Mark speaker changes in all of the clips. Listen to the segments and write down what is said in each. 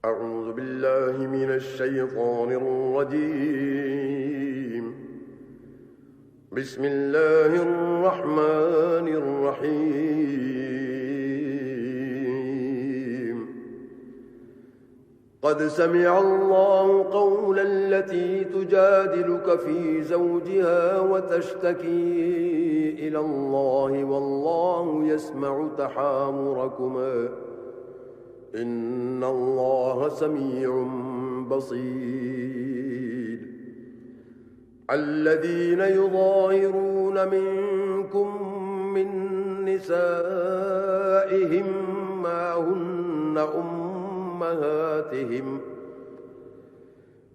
Speaker 1: أعوذ بالله من الشيطان الرجيم. بسم الله الرحمن الرحيم. قد سمع الله قول التي تجادلك في زوجها وتشتكي إلى الله والله يسمع تحاوركما إن الله سميع بصير. الذين يظاهرون منكم من نسائهم ما هن أمهاتهم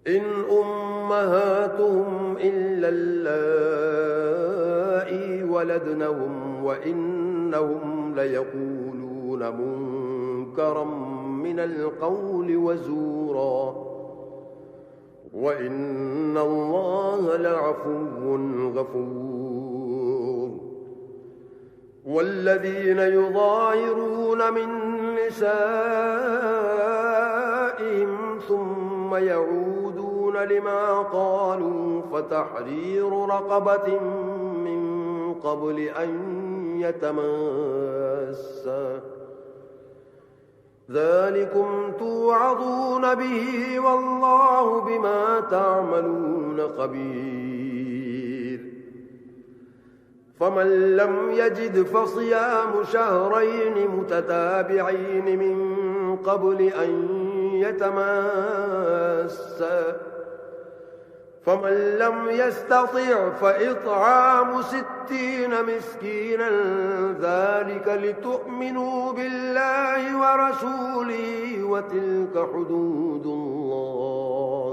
Speaker 1: إن أمهاتهم إلا اللائي ولدنهم وإنهم ليقولون منكرا من القول وزورا وإن الله لعفو غفور. والذين يظاهرون من نسائهم ثم يعودون لما قالوا فتحرير رقبة من قبل أن يتماسا ذلكم توعظون به والله بما تعملون خبير. فمن لم يجد فصيام شهرين متتابعين من قبل أن يتماسا فمن لم يستطع فإطعام 60 مسكينا ذلك لتؤمنوا بالله ورسوله وتلك حدود الله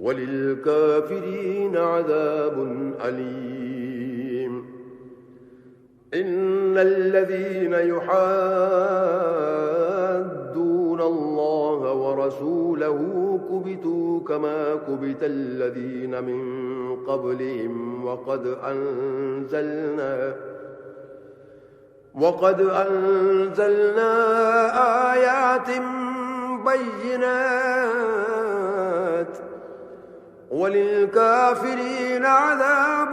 Speaker 1: وللكافرين عذاب أليم. إن الذين يحادون الله ورسوله كبتوا كما كبت الذين من قبلهم وقد أنزلنا آيات بينات وللكافرين عذاب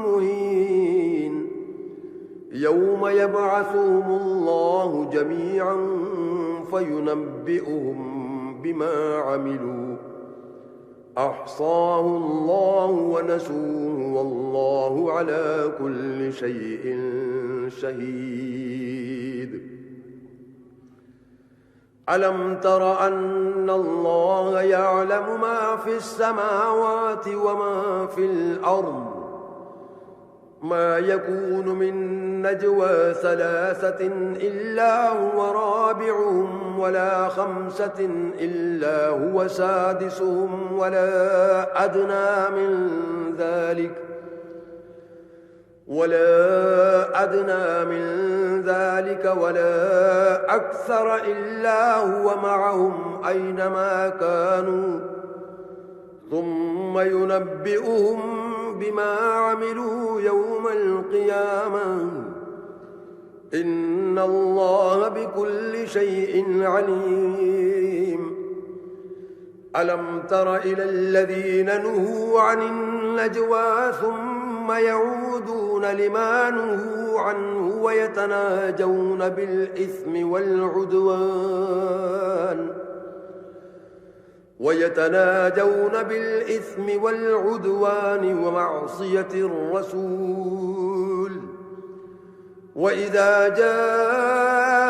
Speaker 1: مهين. يوم يبعثهم الله جميعا فينبئهم بما عملوا أحصاه الله ونسوه والله على كل شيء شهيد. ألم تر أن الله يعلم ما في السماوات وما في الأرض ما يكون من نجوى 3 إلا هو رابعهم ولا 5 إلا هو سادسهم ولا أدنى من ذلك ولا أكثر إلا هو معهم أينما كانوا ثم ينبئهم بما عملوا يوم القيامة إن الله بكل شيء عليم. ألم تر إلى الذين نهوا عن النجوى ثم يعودون لما نهوا عنه ويتناجون بالإثم والعدوان ومعصية الرسول وإذا جاءوك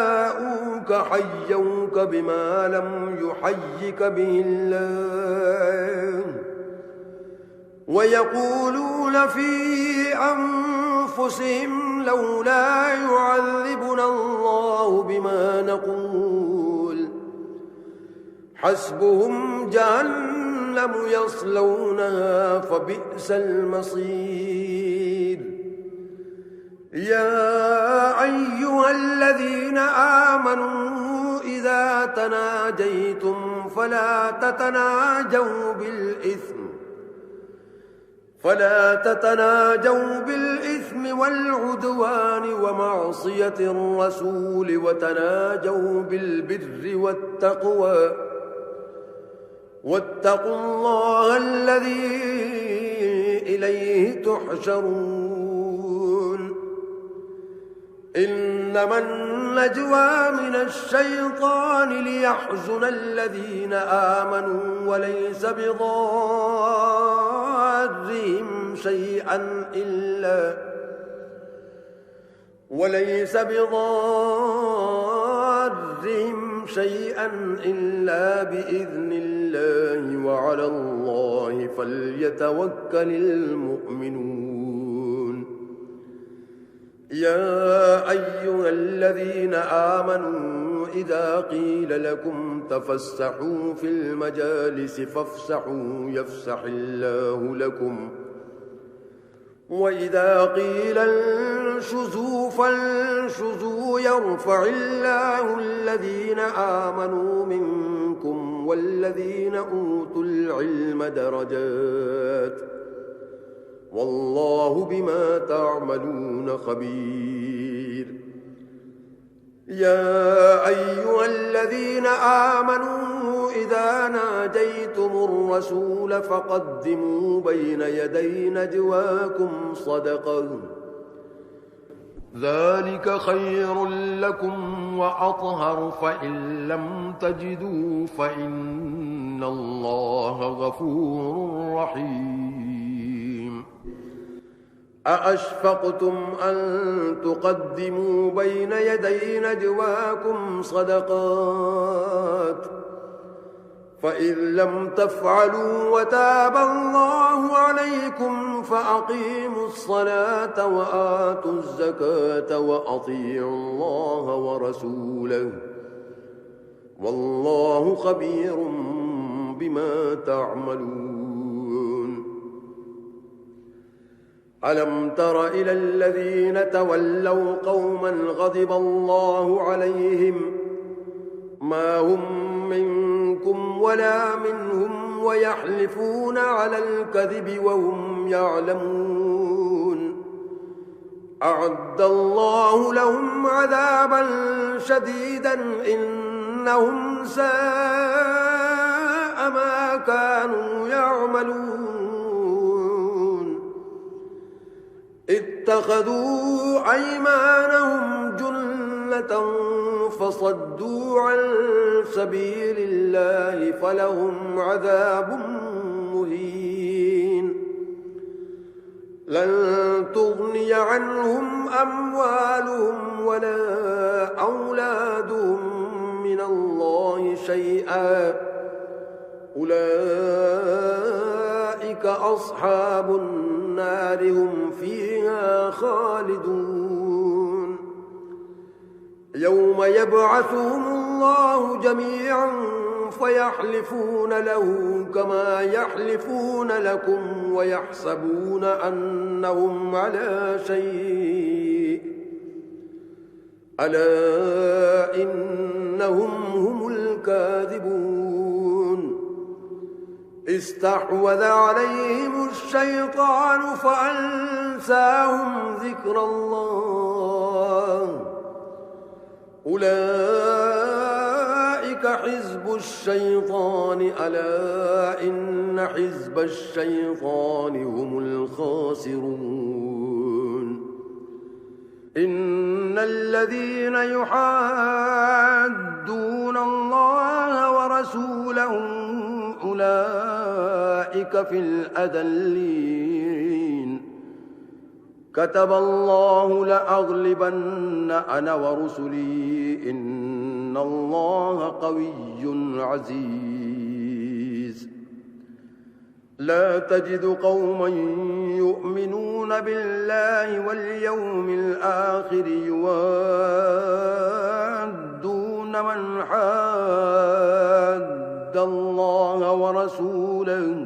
Speaker 1: حيوك بما لم يحيك به الله ويقولون في أنفسهم لولا يعذبنا الله بما نقول حسبهم جهنم يصلونها فبئس المصير. يا أيها الذين آمنوا إذا تناجيتم فلا فلا تتناجوا بالإثم والعدوان ومعصية الرسول وتناجوا بالبر والتقوى واتقوا الله الذي إليه تحشرون إنما النجوى من الشيطان ليحزن الذين آمنوا وليس بضارهم شيئا إلا بإذن الله وعلى الله فليتوكل المؤمنون يا أيها الذين آمنوا إذا قيل لكم تفسحوا في المجالس فافسحوا يفسح الله لكم وإذا قيل انشزوا فانشزوا يرفع الله الذين آمنوا منكم والذين أوتوا العلم درجات والله بما تعملون خبير يا أيها الذين آمنوا إذا ناجيتم الرسول فقدموا بين يدي نجواكم صدقة ذلك خير لكم وأطهر فإن لم تجدوا فإن الله غفور رحيم أأشفقتم أن تقدموا بين يدي نجواكم صدقات فإذ لم تفعلوا وتاب الله عليكم فأقيموا الصلاة وآتوا الزكاة وأطيعوا الله ورسوله والله خبير بما تعملون ألم تر إلى الذين تولوا قوما غضب الله عليهم ما هم منكم ولا منهم ويحلفون على الكذب وهم يعلمون أعد الله لهم عذابا شديدا إنهم ساء ما كانوا يعملون اتخذوا أيمانهم جنة فصدوا عن سبيل الله فلهم عذاب مهين لن تغني عنهم أموالهم ولا أولادهم من الله شيئا أولئك أصحاب النار هم فيها خالدون يوم يبعثهم الله جميعا فيحلفون له كما يحلفون لكم ويحسبون أنهم على شيء ألا إنهم هم الكاذبون استحوذ عليهم الشيطان فأنساهم ذكر الله أولئك حزب الشيطان ألا إن حزب الشيطان هم الخاسرون إن الذين يحادون الله ورسوله أولئك في الأذلين كتب الله لأغلبن أنا ورسلي إن الله قوي عزيز لا تجد قوما يؤمنون بالله واليوم الآخر يوادون من حاد الله ورسوله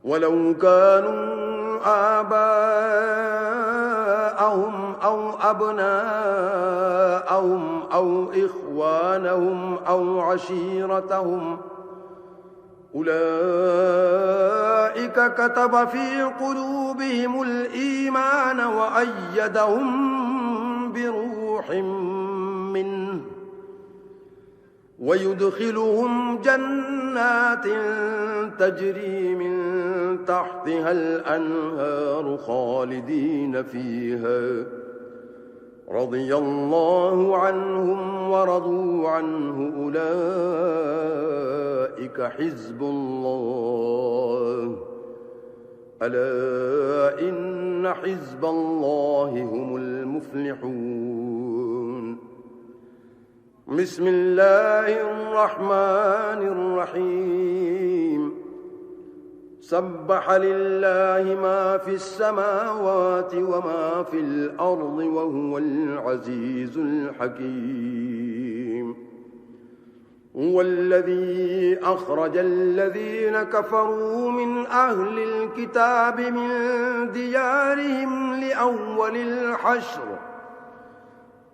Speaker 1: ولو كانوا آباءهم أو أبناءهم أو إخوانهم أو عشيرتهم أولئك كتب في قلوبهم الإيمان وأيدهم بروح منه ويدخلهم جنات تجري من تحتها الأنهار خالدين فيها رضي الله عنهم ورضوا عنه أولئك حزب الله ألا إن حزب الله هم المفلحون بسم الله الرحمن الرحيم سبح لله ما في السماوات وما في الأرض وهو العزيز الحكيم هو الذي أخرج الذين كفروا من أهل الكتاب من ديارهم لأول الحشر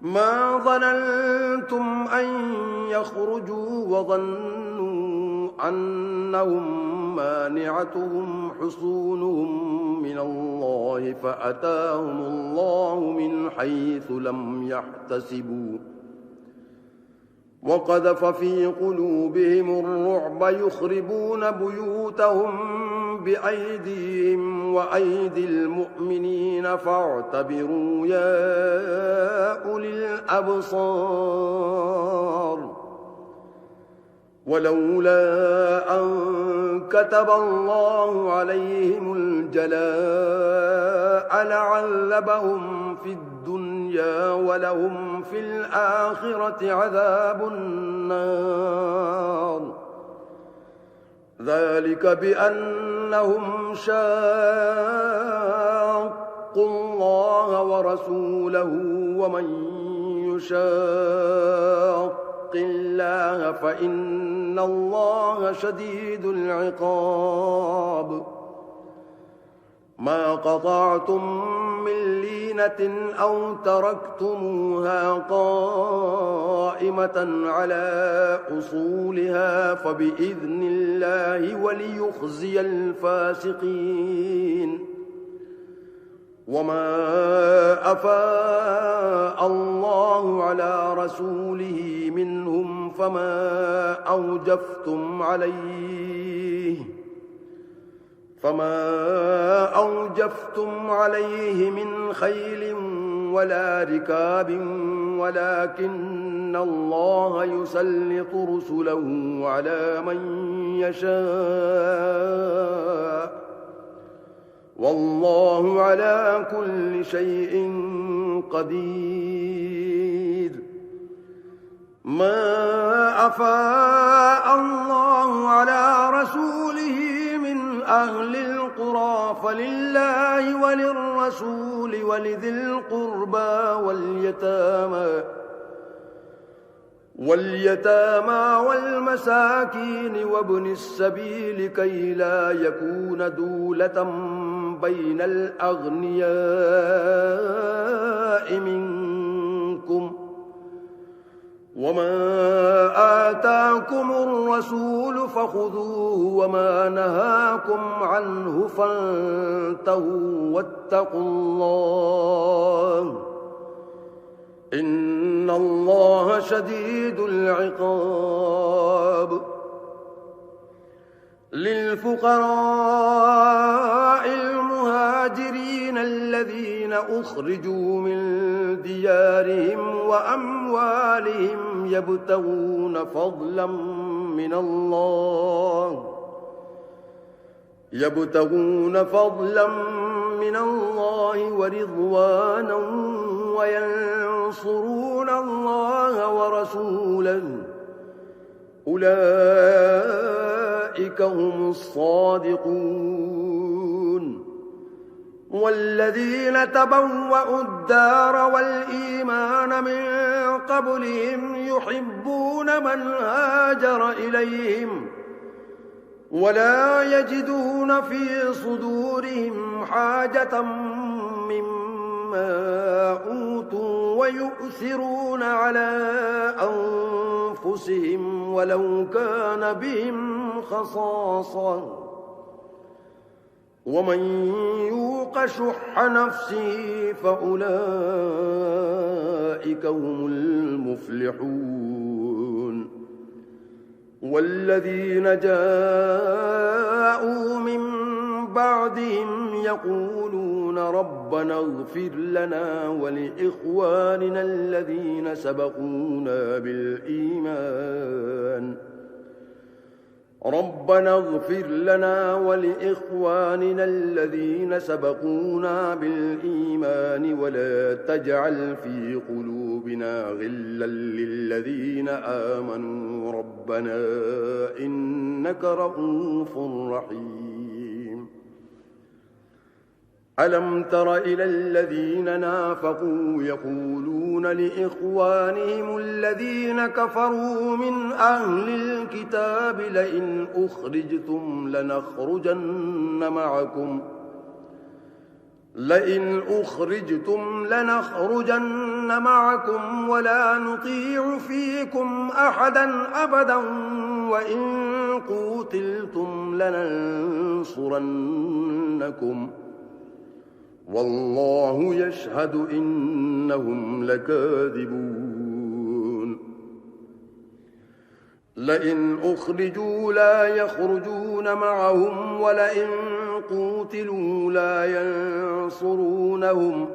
Speaker 1: ما ظننتم أن يخرجوا وظنوا أنهم مانعتهم حصونهم من الله فأتاهم الله من حيث لم يحتسبوا وقذف في قلوبهم الرعب يخربون بيوتهم بأيديهم وأيدي المؤمنين فاعتبروا يا أولي الأبصار ولولا أن كتب الله عليهم الجلاء لعذبهم في الدنيا ولهم في الآخرة عذاب النار ذلك بأنهم شاقوا الله ورسوله ومن يشاق الله فإن الله شديد العقاب ما قطعتم من لينة أو تركتموها قائمة على أصولها فبإذن الله وليخزي الفاسقين وما أفاء الله على رسوله منهم فما أوجفتم عليه من خيل ولا ركاب ولكن الله يسلط رسله على من يشاء والله على كل شيء قدير ما أفاء الله على رسوله من أهل القرى فلله وللرسول ولذي القربى واليتامى والمساكين وابن السبيل كي لا يكون دولة بين الأغنياء منكم وما آتاكم الرسول فخذوه وما نهاكم عنه فانتهوا واتقوا الله إن الله شديد العقاب للفقراء المهاجرين الذين أخرجوا من ديارهم وأموالهم يبتغون فضلا من الله ورضوانا وينصرون الله ورسوله أولئك هم الصادقون والذين تبوأوا الدار والإيمان من قبلهم يحبون من هاجر إليهم ولا يجدون في صدورهم حاجة مما أوتوا ويؤثرون على أنفسهم ولو كان بهم خصاصة ومن يوق شح نفسه فأولئك هم المفلحون والذين جاءوا من بعدهم يقولون ربنا اغفر لنا ولإخواننا الذين سبقونا بالإيمان ربنا اغفر لنا ولإخواننا الذين سبقونا بالإيمان ولا تجعل في قلوبنا غلا للذين آمنوا ربنا إنك رؤوف رحيم ألم تر إلى الذين نافقوا يقولون لإخوانهم الذين كفروا من أهل الكتاب لئن أخرجتم لنخرجن معكم ولا نطيع فيكم أحدا أبدا وإن قوتلتم لننصرنكم والله يشهد إنهم لكاذبون لئن أخرجوا لا يخرجون معهم ولئن قوتلوا لا ينصرونهم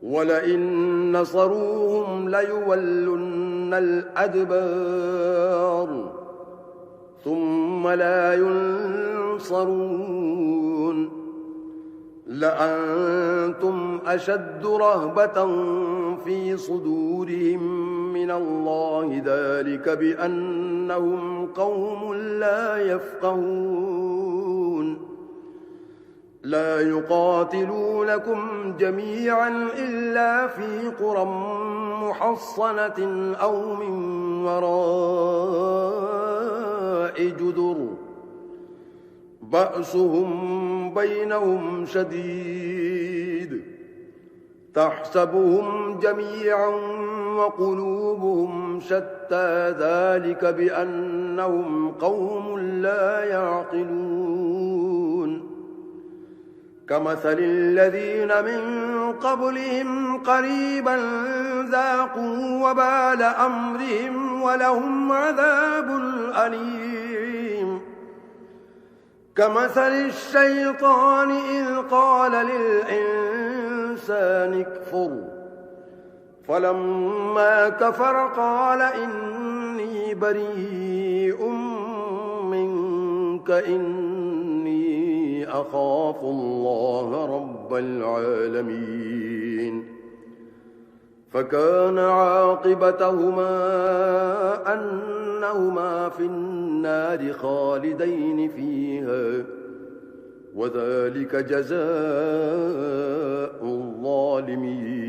Speaker 1: ولئن نصروهم ليولن الأدبار ثم لا ينصرون لأنتم أشد رهبة في صدورهم من الله ذلك بأنهم قوم لا يفقهون لا يقاتلونكم جميعا إلا في قرى محصنة أو من وراء جدر بأسهم بينهم شديد تحسبهم جميعا وقلوبهم شتى ذلك بأنهم قوم لا يعقلون كمثل الذين من قبلهم قريبا ذاقوا وبال أمرهم ولهم عذاب أليم كمثل الشيطان إذ قال للإنسان اكفر فلما كفر قال إني بريء منك إني أخاف الله رب العالمين فكان عاقبتهما أنهما في النار خالدين فيها وذلك جزاء الظالمين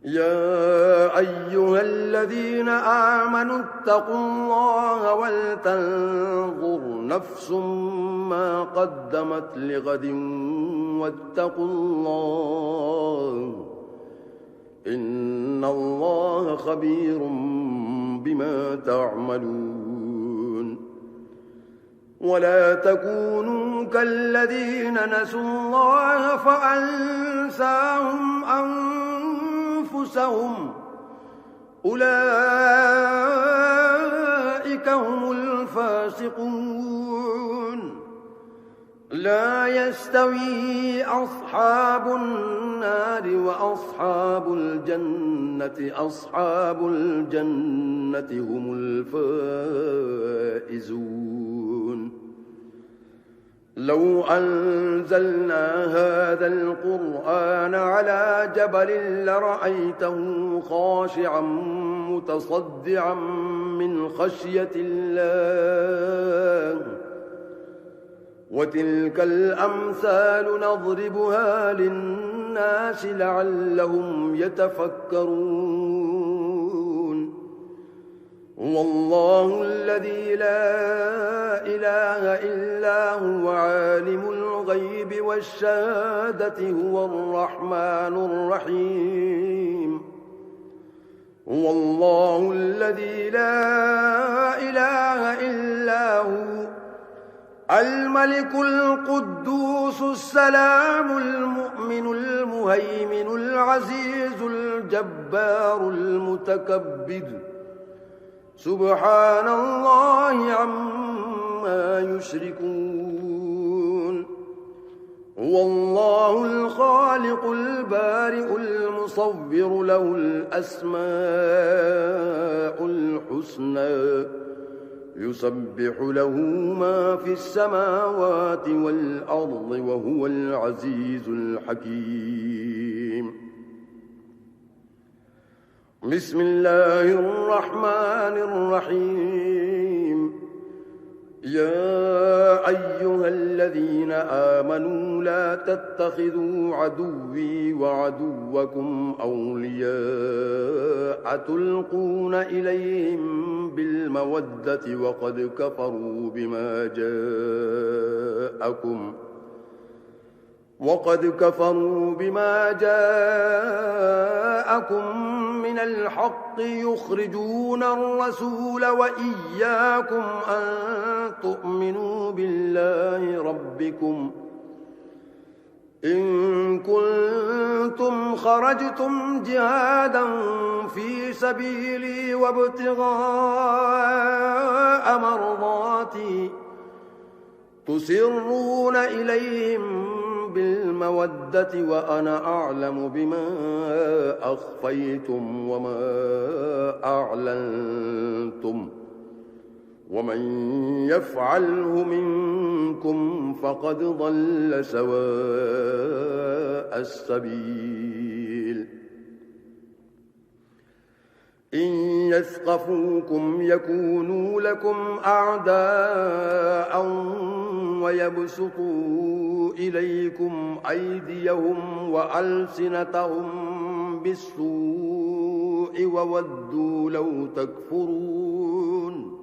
Speaker 1: يا أيها الذين آمنوا اتقوا الله ولتنظر نفس ما قدمت لغد واتقوا الله إن الله خبير بما تعملون ولا تكونوا كالذين نسوا الله فأنساهم أنفسهم أولئك هم الفاسقون لا يستوي أصحاب النار وأصحاب الجنة هم الفائزون لو أنزلنا هذا القرآن على جبل لرأيته خاشعا متصدعا من خشية الله وتلك الأمثال نضربها للناس لعلهم يتفكرون والله الذي لا إله إلا هو عالم الغيب والشهادة هو الرحمن الرحيم هو الله الذي لا إله إلا هو الملك القدوس السلام المؤمن المهيمن العزيز الجبار المتكبر سبحان الله عما يشركون هو الله الخالق البارئ المصور له الأسماء الحسنى يسبح له ما في السماوات والأرض وهو العزيز الحكيم بسم الله الرحمن الرحيم يا أيها الذين آمنوا لا تتخذوا عدوي وعدوكم أولياء تلقون إليهم بالمودة وقد كفروا بما جاءكم من الحق يخرجون الرسول وإياكم أن تؤمنوا بالله ربكم إن كنتم خرجتم جهادا في سبيلي وابتغاء مرضاتي تسرون إليهم بالمودة وأنا أعلم بما أخفيتم وما أعلنتم ومن يفعله منكم فقد ضل سواء السبيل إن يثقفوكم يكونوا لكم أعداء ويبسطوا إليكم أيديهم وألسنتهم بالسوء وودوا لو تكفرون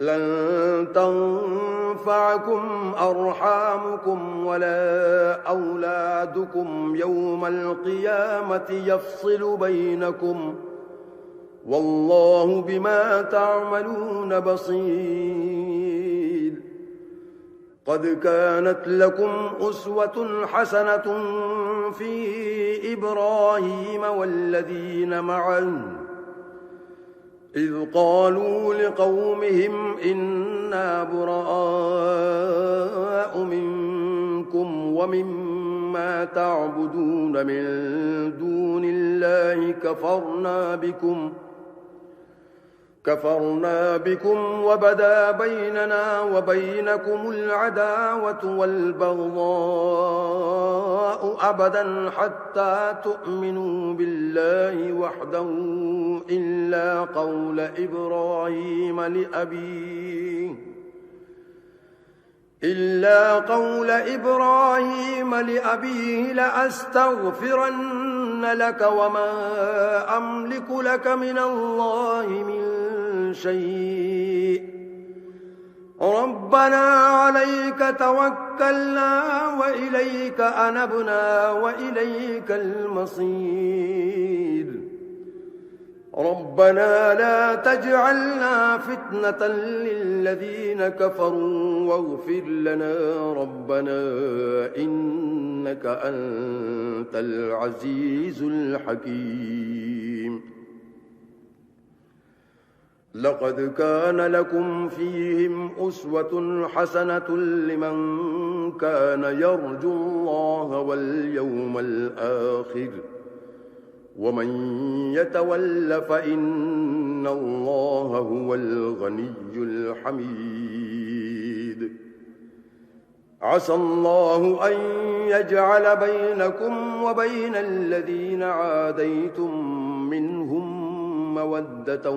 Speaker 1: لن تنفعكم أرحامكم ولا أولادكم يوم القيامة يفصل بينكم والله بما تعملون بصير قد كانت لكم أسوة حسنة في إبراهيم والذين معه إذ قالوا لقومهم إنا براء منكم ومما تعبدون من دون الله كفرنا بكم وبدا بيننا وبينكم العداوة والبغضاء أبدا حتى تؤمنوا بالله وحده إلا قول إبراهيم لأبيه لأستغفرن لك وما أملك لك من الله من شيء ربنا عليك توكلنا وإليك أنبنا وإليك المصير ربنا لا تجعلنا فتنة للذين كفروا واغفر لنا ربنا إنك أنت العزيز الحكيم لقد كان لكم فيهم أسوة حسنة لمن كان يرجو الله واليوم الآخر ومن يتول فإن الله هو الغني الحميد عسى الله أن يجعل بينكم وبين الذين عاديتم منهم مودة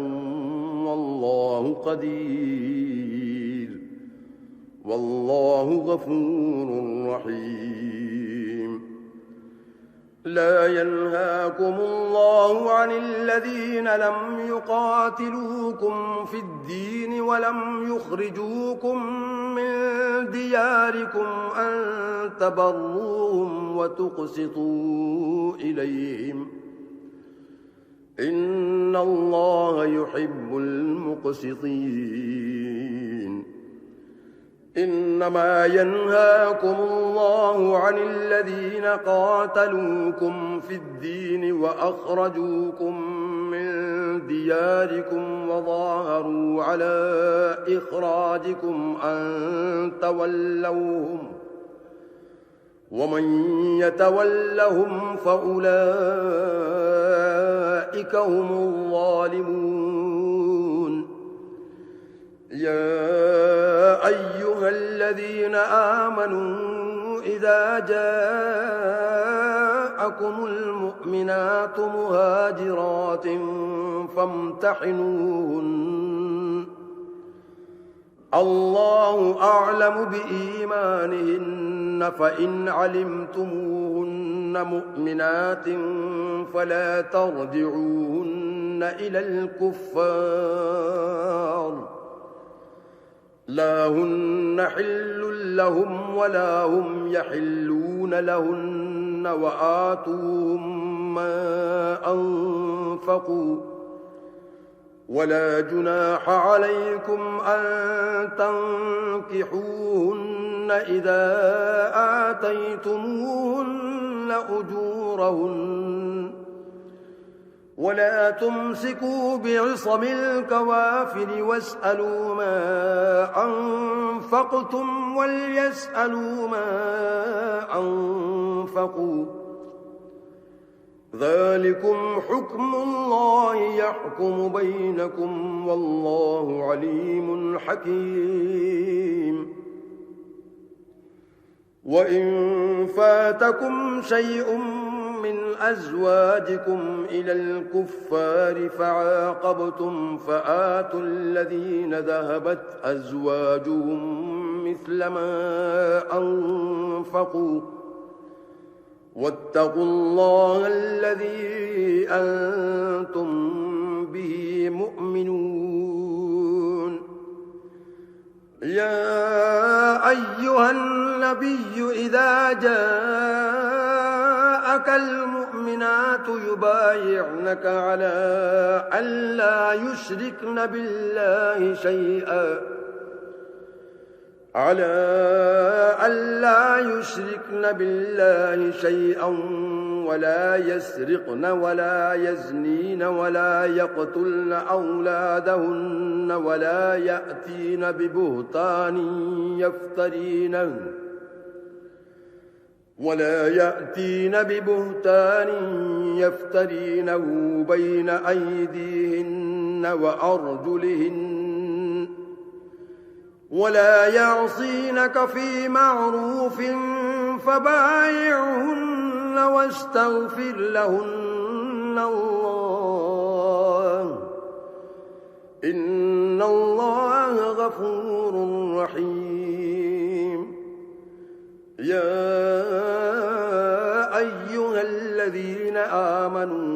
Speaker 1: والله قدير والله غفور رحيم لا ينهاكم الله عن الذين لم يقاتلوكم في الدين ولم يخرجوكم من دياركم أن تبروهم وتقسطوا إليهم إن الله يحب المقسطين إنما ينهاكم الله عن الذين قاتلوكم في الدين وأخرجوكم من دياركم وظاهروا على إخراجكم أن تولوهم ومن يتولهم فأولئك هم الظالمون يا أيها الذين آمنوا إذا جاءكم المؤمنات مهاجرات فامتحنوهن الله أعلم بإيمانهن فإن علمتموهن مؤمنات فلا ترجعوهن إلى الكفار لا هن حل لهم ولا هم يحلون لهن وآتوهم ما أنفقوا ولا جناح عليكم أن تنكحوهن إذا آتيتموهن أجورهن ولا تمسكوا بعصم الكوافر واسألوا ما أنفقتم وليسألوا ما أنفقوا ذلكم حكم الله يحكم بينكم والله عليم حكيم وإن فاتكم شيء من أزواجكم إلى الكفار فعاقبتم فآتوا الذين ذهبت أزواجهم مثل ما أنفقوا واتقوا الله الذي أنتم به مؤمنون يا أيها النبي إذا جاءك المؤمنات يبايعنك على ألا يشركن بالله شيئا ولا يسرقن ولا يزنين ولا يقتلن أولادهن ولا يأتين ببهتان يفترينه بين أيديهن وأرجلهن ولا يعصينك في معروف فبايعهن واستغفر لهن الله إن الله غفور رحيم يا أيها الذين آمنوا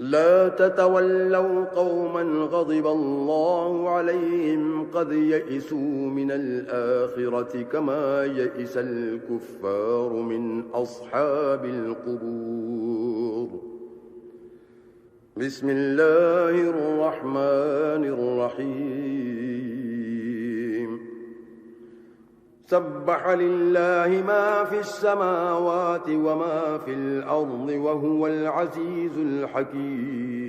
Speaker 1: لا تتولوا قوما غضب الله عليهم قد يئسوا من الآخرة كما يئس الكفار من أصحاب القبور بسم الله الرحمن الرحيم سبح لله ما في السماوات وما في الأرض وهو العزيز الحكيم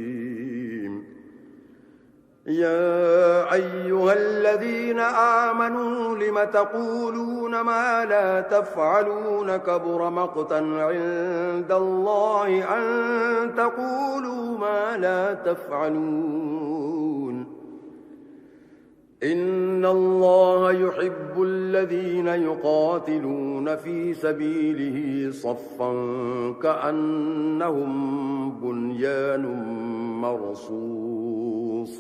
Speaker 1: يا أيها الذين آمنوا لم تقولون ما لا تفعلون كبر مقتا عند الله أن تقولوا ما لا تفعلون إن الله يحب الذين يقاتلون في سبيله صفا كأنهم بنيان مرصوص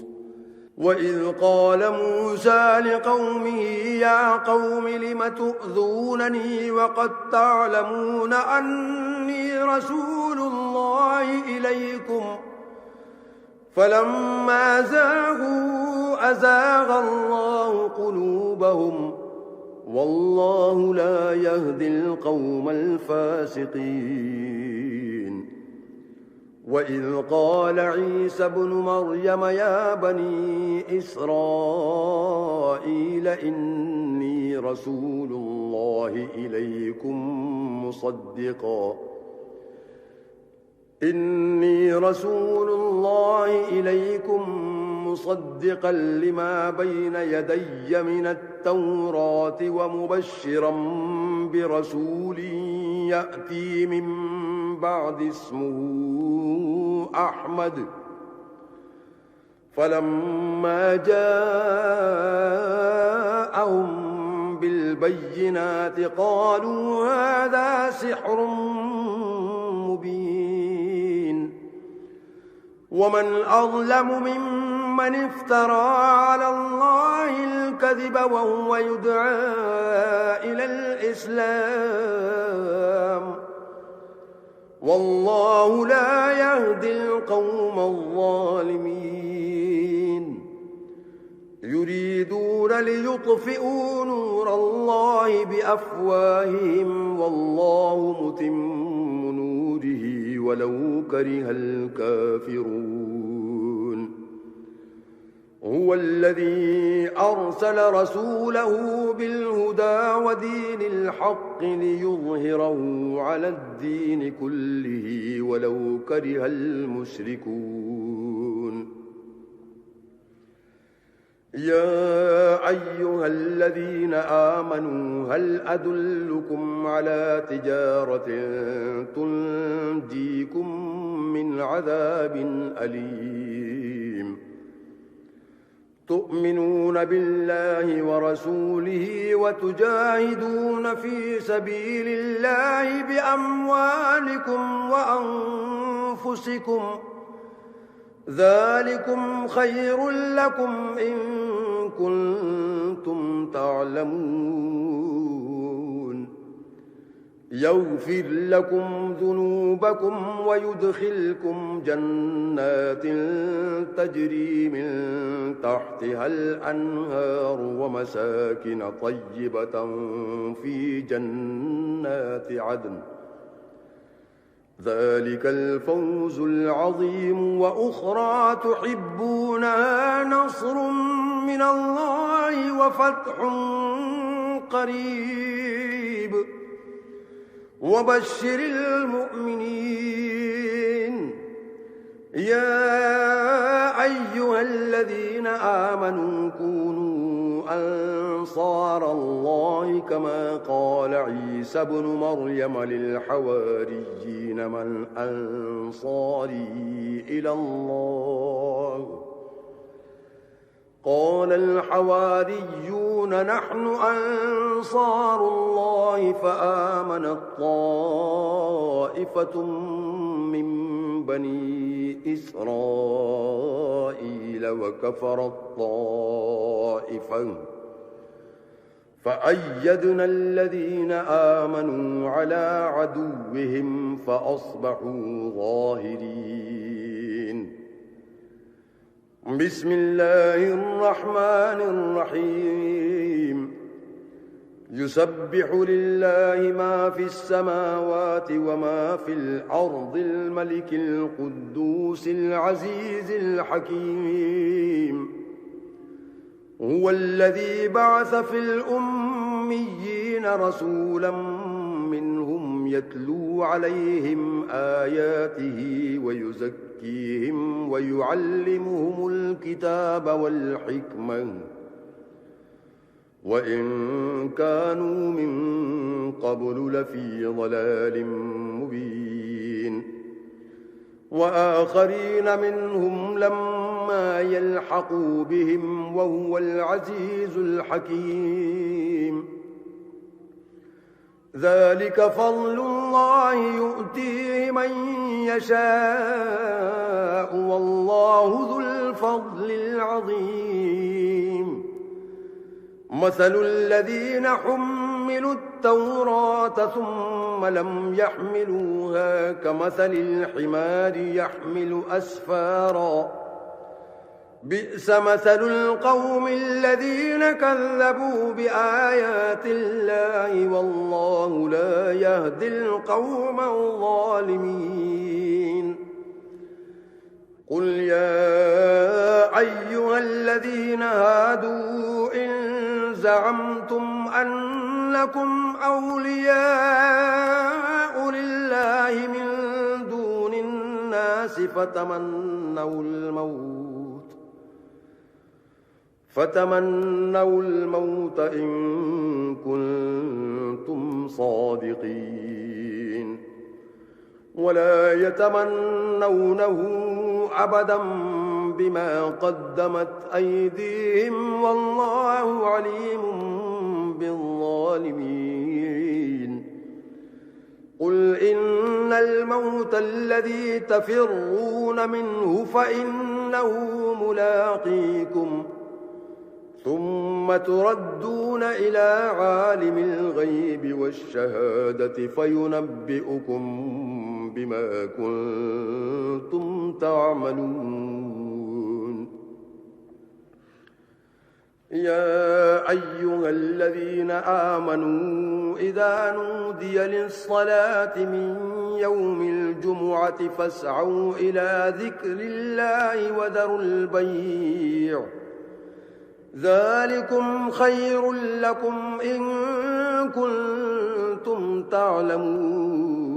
Speaker 1: وإذ قال موسى لقومه يا قوم لم تؤذونني وقد تعلمون أني رسول الله إليكم فلما زاغوا أزاغ الله قلوبهم قلوبهم والله لا يهدي القوم الفاسقين. وإذ قال عيسى ابن مريم يا بني إسرائيل إني رسول الله إليكم مصدقا لما بين يدي من التوراة ومبشرا برسول يأتي من بعد اسمه أحمد. فلما جاءهم بالبينات قالوا هذا سحر مبين. ومن أظلم ممن افترى على الله الكذب وهو يدعى إلى الإسلام والله لا يهدي القوم الظالمين. يريدون ليطفئوا نور الله بأفواههم والله متم نوره ولو كره الكافرون. هو الذي أرسل رسوله بالهدى ودين الحق ليظهره على الدين كله ولو كره المشركون. يا أيها الذين آمنوا هل أدلكم على تجارة تنجيكم من عذاب أليم؟ تؤمنون بالله ورسوله وتجاهدون في سبيل الله بأموالكم وأنفسكم ذلكم خير لكم إن كنتم تعلمون. يغفر لكم ذنوبكم ويدخلكم جنات تجري من تحتها الأنهار ومساكن طيبة في جنات عدن ذلك الفوز العظيم. وأخرى تحبونها نصر من الله وفتح قريب وبشر المؤمنين. يا أيها الذين آمنوا كونوا أنصار الله كما قال عيسى ابن مريم للحواريين من أنصاري إلى الله؟ قال الحواريون نحن أنصار الله. فآمنت طائفة من بني إسرائيل وكفرت طائفة فأيدنا الذين آمنوا على عدوهم فأصبحوا ظاهرين. بسم الله الرحمن الرحيم. يسبح لله ما في السماوات وما في الأرض الملك القدوس العزيز الحكيم. هو الذي بعث في الأميين رسولا منهم يتلو عليهم آياته ويزكيهم ويعلمهم الكتاب والحكمة وإن كانوا من قبل لفي ضلال مبين. وآخرين منهم لما يلحقوا بهم وهو العزيز الحكيم. ذلك فضل الله يؤتيه من يشاء والله ذو الفضل العظيم. مثل الذين حملوا التوراة ثم لم يحملوها كمثل الحمار يحمل أسفارا بئس مثل القوم الذين كذبوا بآيات الله والله لا يهدي القوم الظالمين قل يا أيها الذين هادوا إن زعمتم أنكم أولياء لله من دون الناس فتمنوا الموت إن كنتم صادقين ولا يتمنونه أبدا بما قدمت أيديهم والله عليم بالظالمين قل إن الموت الذي تفرون منه فإنه ملاقيكم ثم تردون إلى عالم الغيب والشهادة فينبئكم بما كنتم تعملون يا أيها الذين آمنوا إذا نودي للصلاة من يوم الجمعة فاسعوا إلى ذكر الله وذروا البيع ذلكم خير لكم إن كنتم تعلمون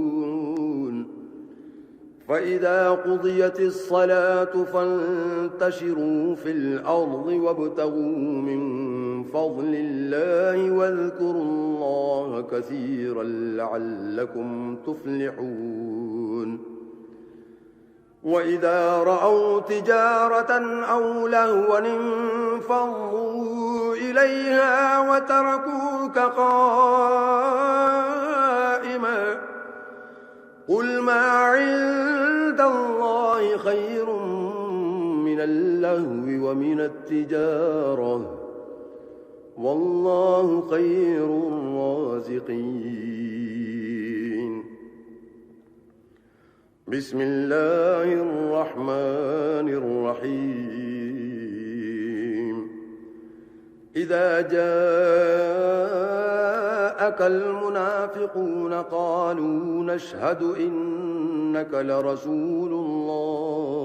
Speaker 1: فإذا قضيت الصلاة فانتشروا في الأرض وابتغوا من فضل الله واذكروا الله كثيرا لعلكم تفلحون وإذا رأوا تجارة أو لهوا انفضوا إليها وتركوك قائما قل ما عند الله خير من اللهو ومن التجارة والله خير الرازقين بسم الله الرحمن الرحيم إذا جاءك المنافقون قالوا نشهد إنك لرسول الله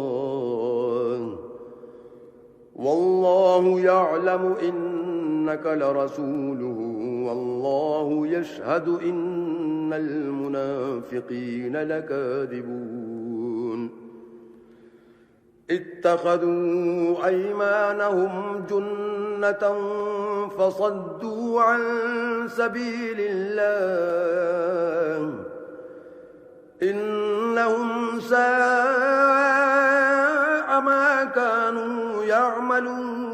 Speaker 1: والله يعلم إنك لرسوله والله يشهد إن المنافقين لكاذبون اتخذوا أيمانهم جنة فصدوا عن سبيل الله إنهم ساء ما كانوا يعملون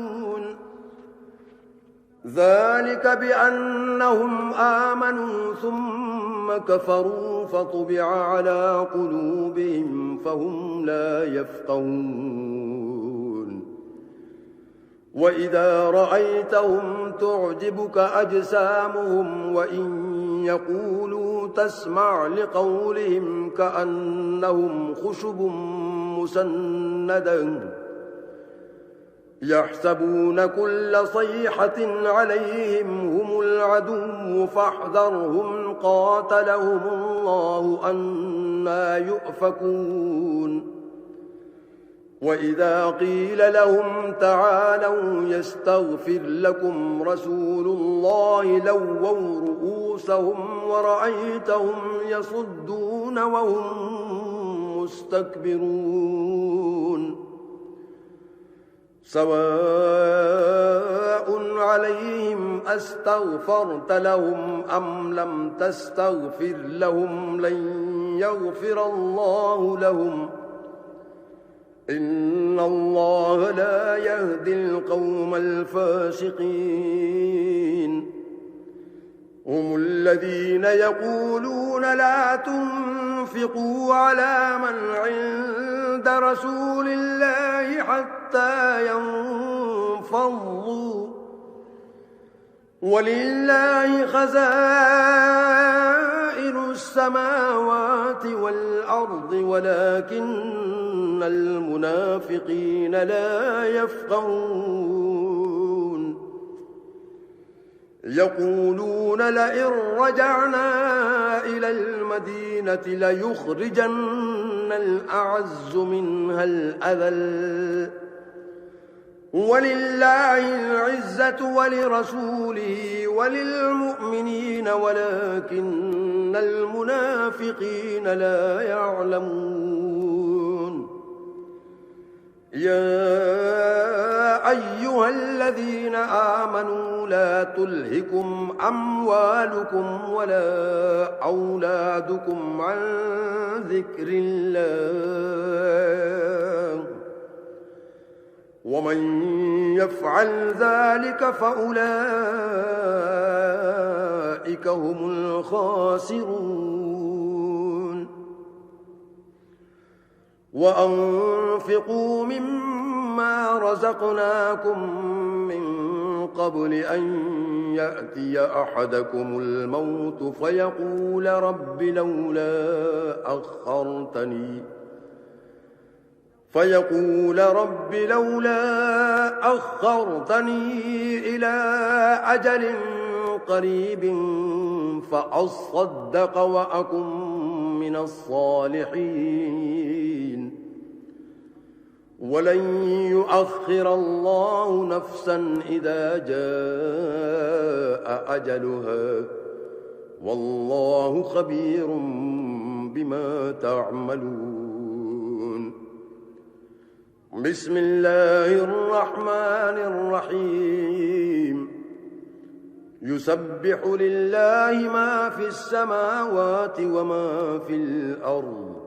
Speaker 1: ذلك بأنهم آمنوا ثم كفروا فطبع على قلوبهم فهم لا يفقهون وإذا رأيتهم تعجبك أجسامهم وإن يقولوا تسمع لقولهم كأنهم خشب مسندة يحسبون كل صيحة عليهم هم العدو فاحذرهم قاتلهم الله أنى يؤفكون وإذا قيل لهم تعالوا يستغفر لكم رسول الله لووا رؤوسهم ورأيتهم يصدون وهم مستكبرون سواء عليهم أستغفرت لهم أم لم تستغفر لهم لن يغفر الله لهم إن الله لا يهدي القوم الفاسقين هم الذين يقولون لا تنفقوا على من عند رسول الله حتى ينفضوا ولله خزائن السماوات والأرض ولكن المنافقين لا يفقهون يقولون لئن رجعنا إلى المدينة ليخرجن الأعز منها الأذل ولله العزة ولرسوله وللمؤمنين ولكن المنافقين لا يعلمون يا أيها الذين آمنوا لا تلهكم أموالكم ولا أولادكم عن ذكر الله ومن يفعل ذلك فأولئك هم الخاسرون وأنفقوا مما رزقناكم من قبل أن يأتي أحدكم الموت فيقول رب لولا أخرتني إلى أجل قريب فأصدق وأكن من الصالحين ولن يؤخر الله نفسا إذا جاء أجلها والله خبير بما تعملون بسم الله الرحمن الرحيم يسبح لله ما في السماوات وما في الأرض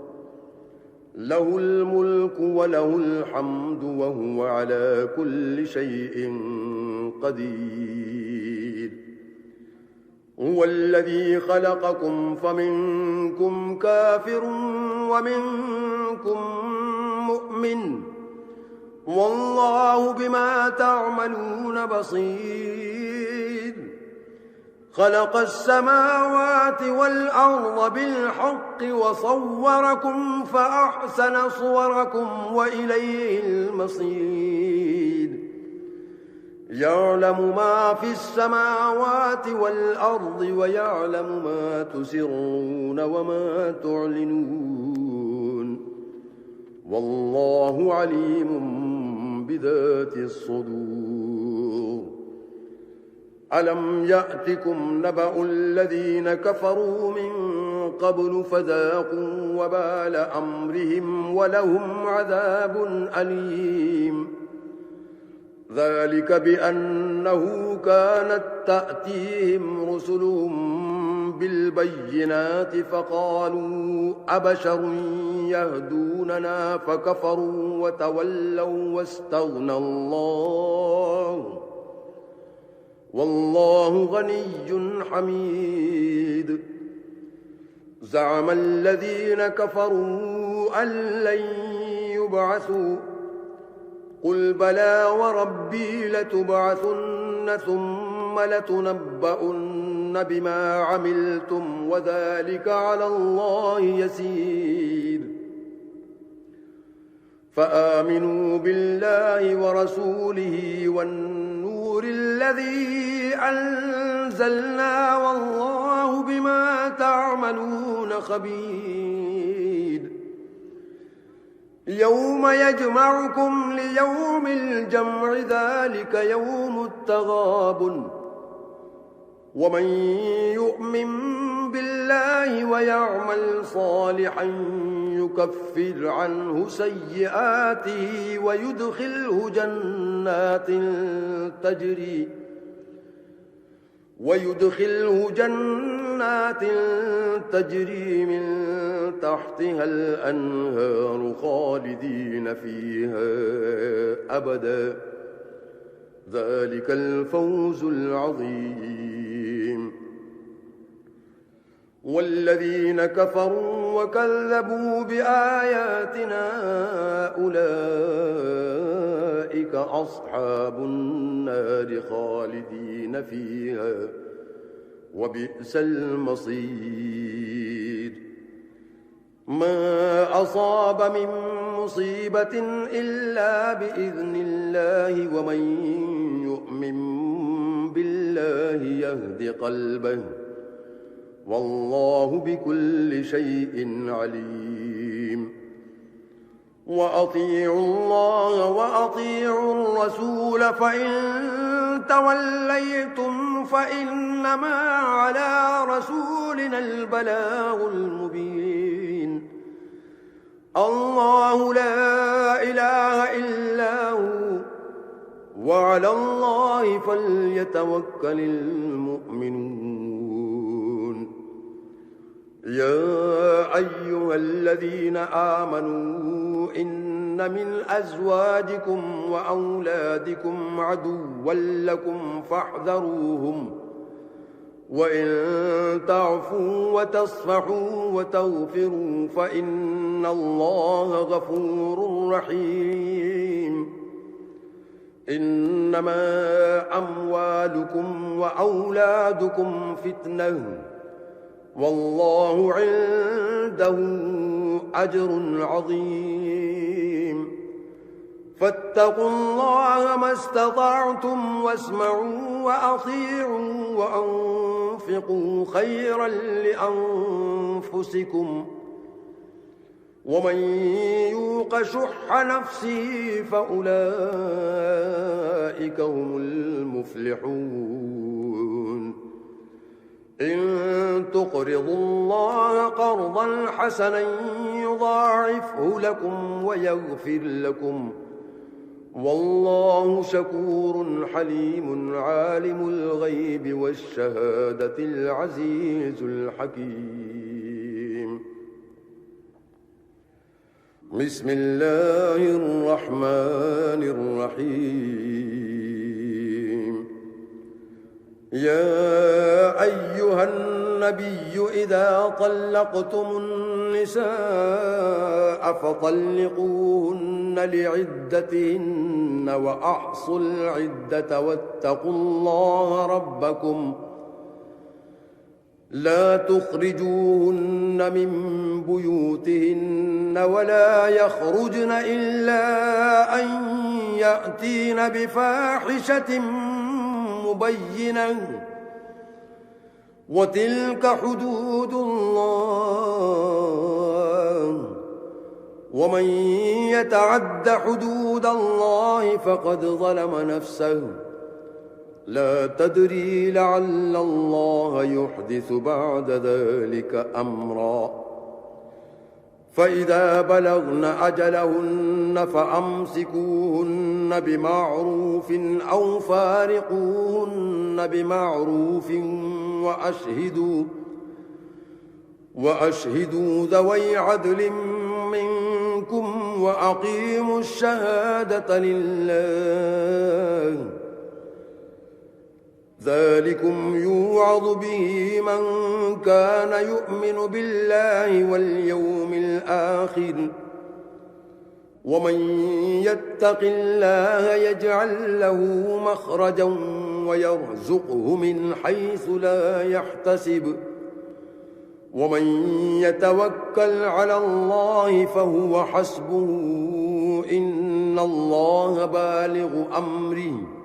Speaker 1: له الملك وله الحمد وهو على كل شيء قدير هو الذي خلقكم فمنكم كافر ومنكم مؤمن والله بما تعملون بصير خلق السماوات والأرض بالحق وصوركم فأحسن صوركم وإليه المصير يعلم ما في السماوات والأرض ويعلم ما تسرون وما تعلنون والله عليم بذات الصدور ألم يأتكم نبأ الذين كفروا من قبل فذاقوا وبال أمرهم ولهم عذاب أليم ذلك بأنه كانت تأتيهم رسلهم بالبينات فقالوا أبشر يهدوننا فكفروا وتولوا واستغنى الله والله غني حميد زعم الذين كفروا أن لن يبعثوا قل بلى وربي لتبعثن ثم لتنبؤن بما عملتم وذلك على الله يسير فآمنوا بالله ورسوله والنور الذي أنزلنا والله بما تعملون خبير يوم يجمعكم ليوم الجمع ذلك يوم التغابن ومن يؤمن بالله ويعمل صالحا يكفر عنه سيئاته ويدخله جنات تجري من تحتها الأنهار خالدين فيها أبدا ذلك الفوز العظيم والذين كفروا وكذبوا بآياتنا أولئك أصحاب النار خالدين فيها وبئس المصير ما أصاب من مصيبة إلا بإذن الله ومن يؤمن بالله يهد قلبه والله بكل شيء عليم وأطيعوا الله وأطيعوا الرسول فإن توليتم فإنما على رسولنا البلاغ المبين الله لا إله إلا هو وعلى الله فليتوكل المؤمنون يا أيها الذين آمنوا إن من أزواجكم وأولادكم عدوا لكم فاحذروهم وإن تعفوا وتصفحوا وتغفروا فإن الله غفور رحيم إنما أموالكم وأولادكم فتنة والله عنده أجر عظيم فاتقوا الله ما استطعتم واسمعوا وأطيعوا وأنفقوا خيرا لأنفسكم ومن يوق شح نفسه فأولئك هم المفلحون إن تقرضوا الله قرضا حسنا يضاعفه لكم ويغفر لكم والله شكور حليم عالم الغيب والشهادة العزيز الحكيم بسم الله الرحمن الرحيم يا أيها النبي إذا طلقتم النساء فطلقوهن لعدتهن وأحصوا العدة واتقوا الله ربكم لا تخرجوهن من بيوتهن ولا يخرجن إلا أن يأتين بفاحشة مبينة وتلك حدود الله ومن يتعد حدود الله فقد ظلم نفسه لا تدري لعل الله يحدث بعد ذلك أمرا فإذا بلغن أجلهن فأمسكوهن بمعروف أو فارقوهن بمعروف وأشهدوا ذوي عدل منكم وأقيموا الشهادة لله ذلكم يوعظ به من كان يؤمن بالله واليوم الآخر ومن يتق الله يجعل له مخرجا ويرزقه من حيث لا يحتسب ومن يتوكل على الله فهو حسبه إن الله بالغ أمره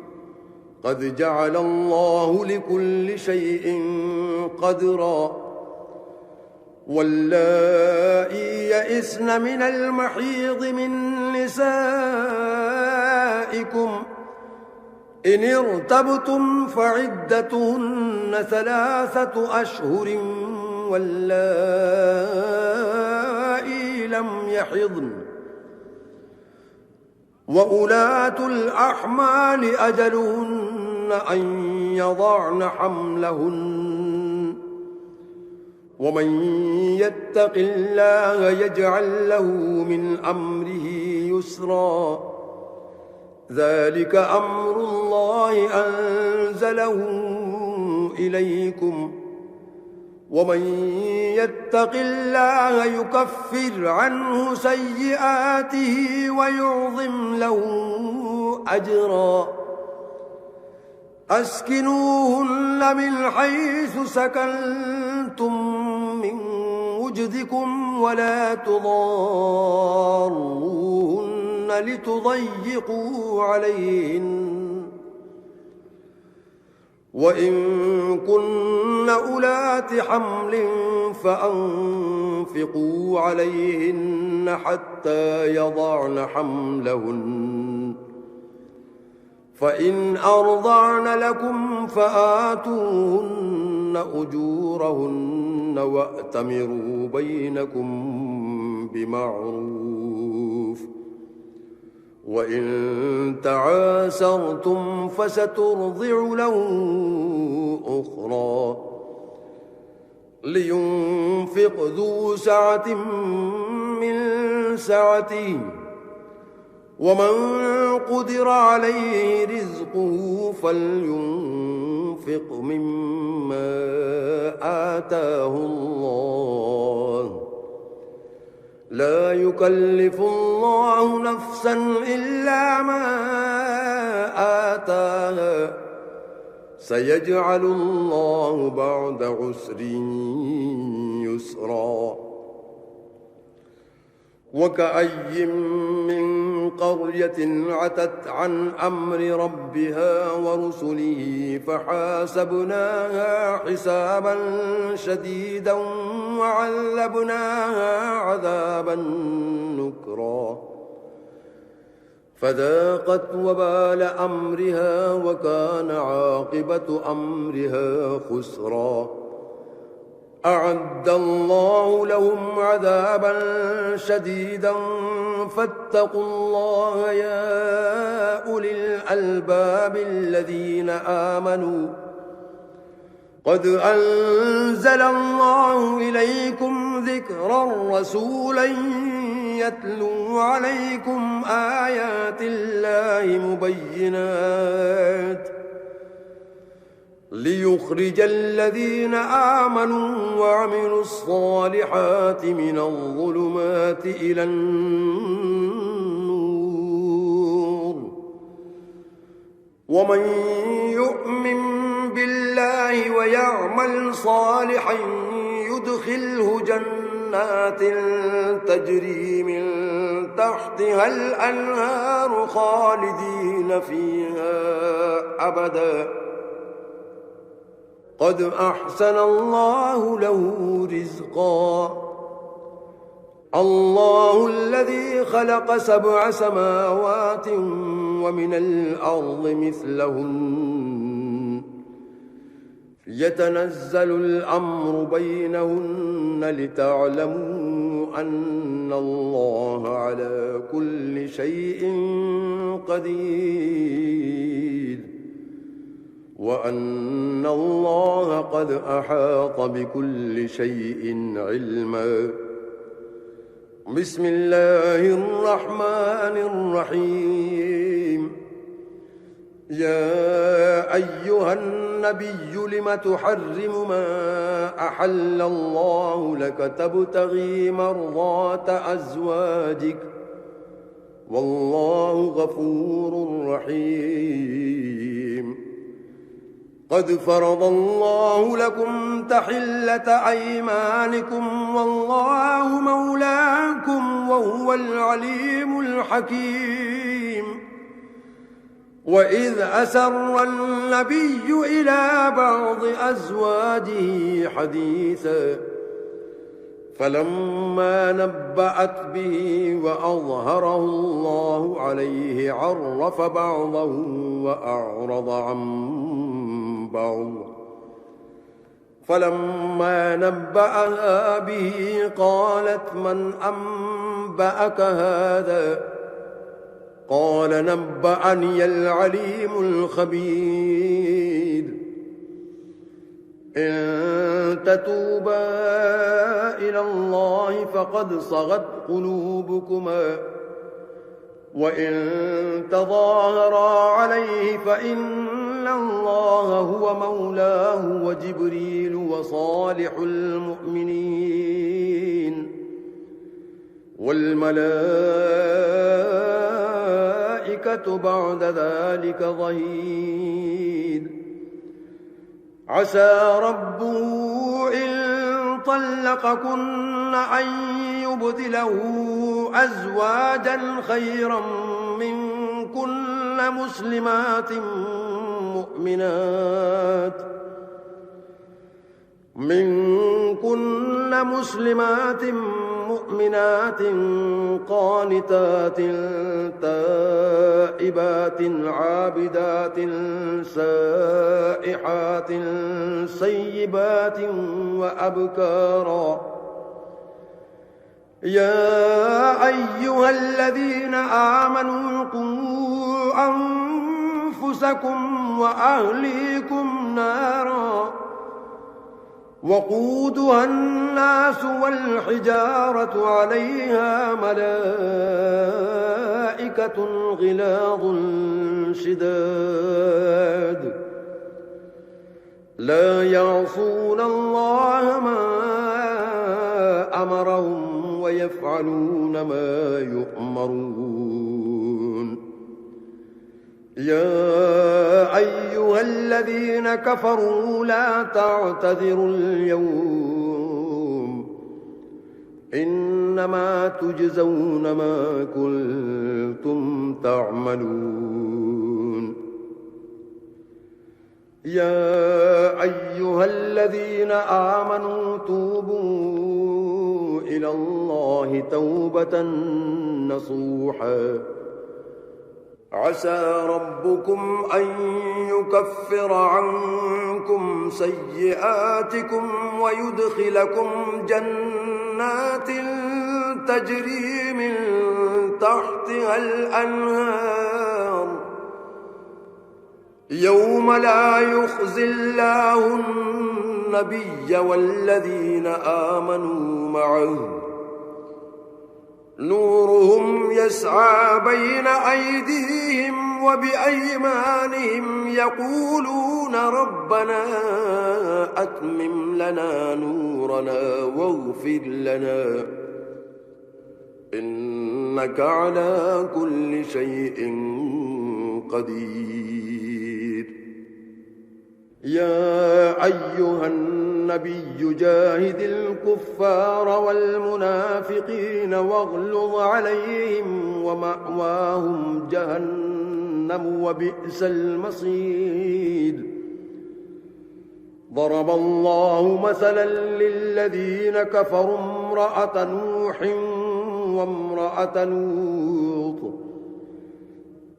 Speaker 1: قد جعل الله لكل شيء قدرا واللائي يئسن من المحيض من نسائكم إن ارتبتم فعدتهن 3 أشهر واللائي لم يحضن وأولاة الأحمال أجلهن أن يضعن حملهن ومن يتق الله يجعل له من أمره يسرا ذلك أمر الله أنزله إليكم ومن يتق الله يكفر عنه سيئاته ويعظم له أجرا أسكنوهن من حيث سكنتم من وجدكم بيوتكم ولا تضاروهن لتضيقوا عليهن وإن كن أولات حمل فأنفقوا عليهن حتى يضعن حملهن فإن أرضعن لكم فآتوهن أجورهن وأتمروا بينكم بمعروف وإن تعاسرتم فسترضع له أخرى لينفق ذو سعة من سعته ومن قدر عليه رزقه فلينفق مما آتاه الله لا يكلف الله نفسا إلا ما آتاها سيجعل الله بعد عسر يسرا وكأي من قرية عتت عن أمر ربها ورسله فحاسبناها حسابا شديدا وعذبناها عذابا نكرا فذاقت وبال أمرها وكان عاقبة أمرها خسرا أعد الله لهم عذابا شديدا فاتقوا الله يا أولي الألباب الذين آمنوا قد أنزل الله إليكم ذكرا رسولا يتلو عليكم آيات الله مبينات ليخرج الذين آمنوا وعملوا الصالحات من الظلمات إلى النور ومن يؤمن بالله ويعمل صالحا يدخله جنات تجري من تحتها الأنهار خالدين فيها أبدا قد أحسن الله له رزقا الله الذي خلق 7 سماوات ومن الأرض مثلهن يتنزل الأمر بينهن لتعلموا أن الله على كل شيء قدير وأن الله قد أحاط بكل شيء علما بسم الله الرحمن الرحيم يا أيها النبي لم تحرم ما أحل الله لك تبتغي مرضات أزواجك والله غفور رحيم قد فرض الله لكم تحلة أيمانكم والله مولاكم وهو العليم الحكيم وإذ أسر النبي إلى بعض أزواجه حديثا فلما نبأت به وأظهره الله عليه عرف بعضه وأعرض عن بعض فلما نبأها به قالت من أنبأك هذا قال نبأني العليم الخبير إن تتوبا إلى الله فقد صغت قلوبكما وإن تظاهرا عليه فإن الله هو مولاه وجبريل وصالح المؤمنين والملائكة بعد ذلك ظهير عسى ربه إن طلقكن أن يبدله أزواجا خيرا منكن مسلمات مؤمنات قانتات تائبات عابدات سائحات سيبات وأبكارا يا أيها الذين آمنوا قوا أنفسكم وأهليكم نارا وقودها الناس والحجارة عليها ملائكة غلاظ شداد لا يعصون الله ما أمرهم ويفعلون ما يؤمرون يا أيها الذين كفروا لا تعتذروا اليوم إنما تجزون ما كنتم تعملون يا أيها الذين آمنوا توبوا إلى الله توبة نصوحا عسى ربكم أن يكفر عنكم سيئاتكم ويدخلكم جنات تجري من تحتها الأنهار يوم لا يخزي الله النبي والذين آمنوا معه نورهم يسعى بين أيديهم وبأيمانهم يقولون ربنا أتمم لنا نورنا واغفر لنا إنك على كل شيء قدير يا أيها النبي جاهد الكفار والمنافقين واغلظ عليهم ومأواهم جهنم وبئس المصير ضرب الله مثلا للذين كفروا امرأة نوح وامرأة لوط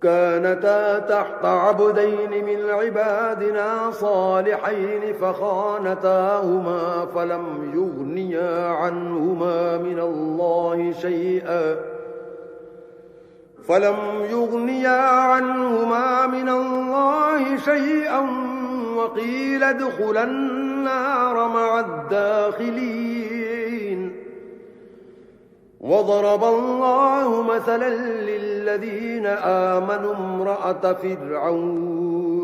Speaker 1: كانتا تحت عبدين من عبادنا صالحين فخانتاهما فلم يغنيا عنهما من الله شيئا وقيل ادخلا النار مع الداخلين وضرب الله مثلا للذين آمنوا امرأة فرعون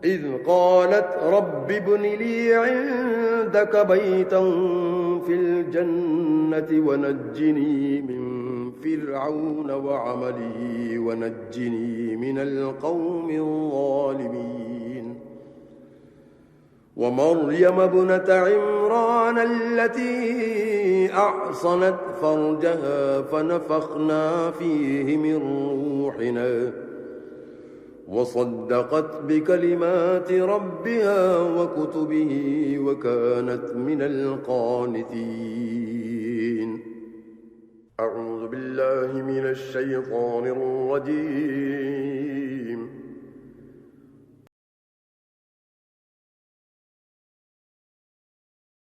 Speaker 1: إذ قالت رب ابن لي عندك بيتا في الجنة ونجني من فرعون وعمله ونجني من القوم الظالمين ومريم ابنة عمران التي أحصنت فرجها فنفخنا فيه من روحنا وصدقت بكلمات ربها وكتبه وكانت من القانتين أعوذ بالله من الشيطان الرجيم